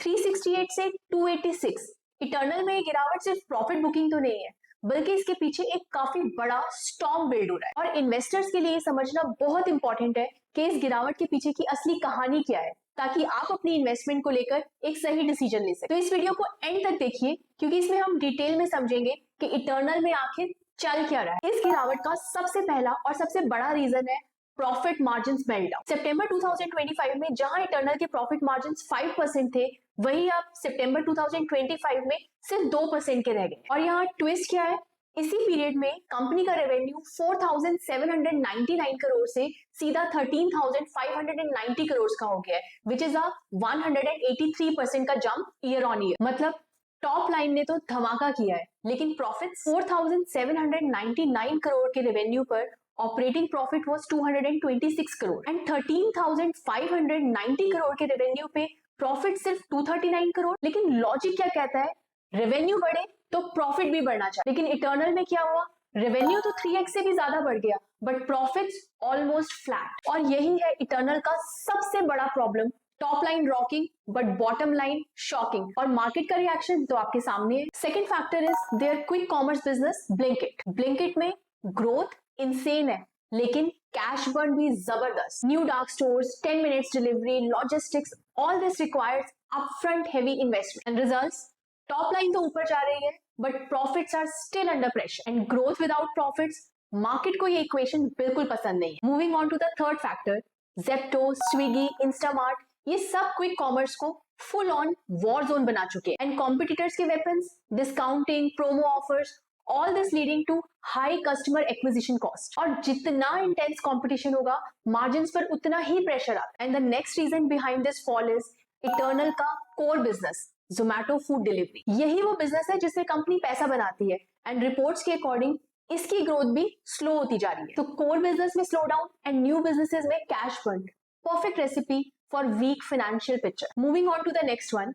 368 से 286। इटर्नल में ये गिरावट सिर्फ प्रॉफिट बुकिंग तो नहीं है, बल्कि इसके पीछे एक काफी बड़ा स्टॉर्म बिल्ड हो रहा है। और इन्वेस्टर्स के लिए समझना बहुत इंपॉर्टेंट है कि इस गिरावट के पीछे की असली कहानी क्या है, ताकि आप अपनी इन्वेस्टमेंट को लेकर एक सही डिसीजन ले सकें। तो इस वीडियो को एंड तक देखिए, क्योंकि इसमें हम डिटेल में समझेंगे कि इटर्नल में आखिर चल क्या रहा है। इस गिरावट का सबसे पहला और सबसे बड़ा रीजन है प्रॉफिट मार्जिन मेल्टडाउन। सितंबर 2025 में जहां इटर्नल के प्रॉफिट मार्जिन 5% थे, वही अब सितंबर 2025 में सिर्फ 2% के रह गए। और यहाँ ट्विस्ट क्या है, इसी पीरियड में कंपनी का रेवेन्यू 4,799 करोड़ से सीधा 13,590 करोड़ का हो गया है, विच इज अ 183% का जंप ईयर ऑन ईयर। मतलब टॉप लाइन ने तो धमाका किया है, लेकिन प्रॉफिट 4,799 करोड़ के रेवेन्यू पर operating profit was 226 crore and 13,590 crore के रेवेन्यू पे प्रॉफिट सिर्फ 239 करोड़। लेकिन लॉजिक क्या कहता है, रेवेन्यू बढ़े तो प्रॉफिट भी बढ़ना चाहिए। लेकिन इटर्नल में क्या हुआ, रेवेन्यू तो 3x से भी ज्यादा बढ़ गया, बट प्रॉफिट्स ऑलमोस्ट फ्लैट। और यही है इटर्नल का सबसे बड़ा problem, top line rocking but bottom line shocking. और मार्केट का रिएक्शन तो आपके सामने है। Second factor is there quick commerce business Blinkit. Blinkit में ग्रोथ इंसेन है, लेकिन कैश बर्न भी जबरदस्त। New dark stores, 10 minutes delivery, logistics, all this requires upfront heavy investment and results. Top line तो ऊपर जा रही है, but profits are still under pressure and growth without profits, market को ये इक्वेशन बिल्कुल पसंद नहीं है। Moving on to the third factor, Zepto, Swiggy, Instamart, ये सब क्विक कॉमर्स को फुल ऑन वॉर जोन बना चुके हैं एंड कॉम्पिटिटर्स के weapons, discounting, promo offers, all this leading to high customer acquisition cost. और जितना इंटेंस कंपटीशन होगा, मार्जिन्स पर उतना ही प्रेशर आता है। And the next reason behind this fall is Eternal का core business, Zomato food delivery. यही वो बिजनेस है जिससे कंपनी पैसा बनाती है एंड रिपोर्ट्स के अकॉर्डिंग इसकी ग्रोथ भी स्लो होती जा रही है। तो कोर बिजनेस में slow down and new businesses में cash burn, perfect recipe for weak financial picture. Moving on to the next one,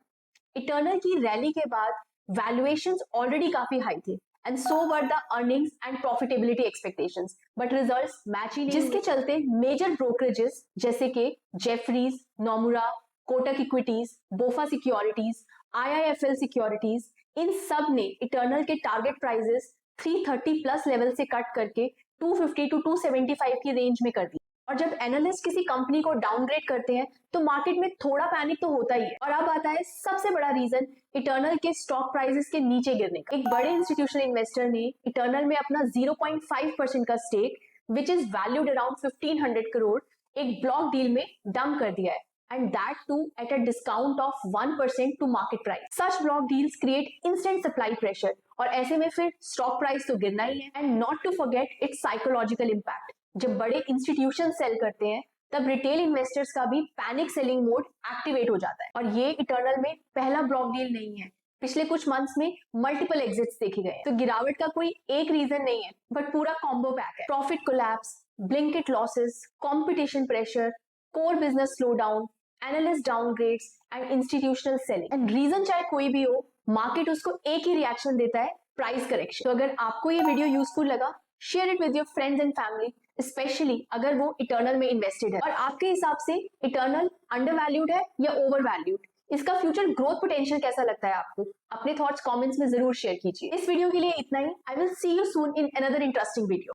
Eternal की रैली के बाद वैल्यूएशंस ऑलरेडी काफी हाई थे and so were the earnings and profitability expectations, but results match ही नहीं, जिसके चलते मेजर ब्रोकरेजेस जैसे कि Jefferies, Nomura, Kotak equities, BofA securities, IIFL securities, इन सब ने इटर्नल के टारगेट प्राइसेस 330 प्लस लेवल से कट करके 250 to 275 की रेंज में कर दी। और जब एनालिस्ट किसी कंपनी को डाउनग्रेड करते हैं तो मार्केट में थोड़ा पैनिक तो होता ही है। और अब आता है सबसे बड़ा रीजन, इटर्नल के स्टॉक प्राइसेस के नीचे गिरने का। एक बड़े इंस्टीट्यूशनल इन्वेस्टर ने इटर्नल में अपना 0.5% का stake, which is valued around 1500 crore, एक ब्लॉक डील में डंप कर दिया है, and that too at a discount of 1% to market price. Such block deals create instant supply pressure और ऐसे में फिर स्टॉक प्राइस तो गिरना ही है। And not to forget its psychological impact. जब बड़े इंस्टीट्यूशन सेल करते हैं, तब रिटेल इन्वेस्टर्स का भी पैनिक सेलिंग मोड एक्टिवेट हो जाता है। और ये इटर्नल में पहला ब्लॉक डील नहीं है, पिछले कुछ मंथ्स में मल्टीपल एग्जिट्स देखे गए। तो गिरावट का कोई एक रीजन नहीं है, बट पूरा कॉम्बो पैक है। Profit collapse, Blinkit losses, competition pressure, core business slow down, analyst downgrades and institutional selling. And reason चाहे कोई भी हो, मार्केट उसको एक ही रिएक्शन देता है, प्राइस करेक्शन। तो अगर आपको ये वीडियो यूजफुल लगा, share it with your friends and family, specially अगर वो इटर्नल में इन्वेस्टेड है। और आपके हिसाब से इटर्नल अंडर वैल्यूड है या ओवर वैल्यूड? इसका फ्यूचर ग्रोथ पोटेंशियल कैसा लगता है आपको? अपने थॉट्स कमेंट्स में जरूर शेयर कीजिए। इस वीडियो के लिए इतना ही। I will see you soon in another interesting video.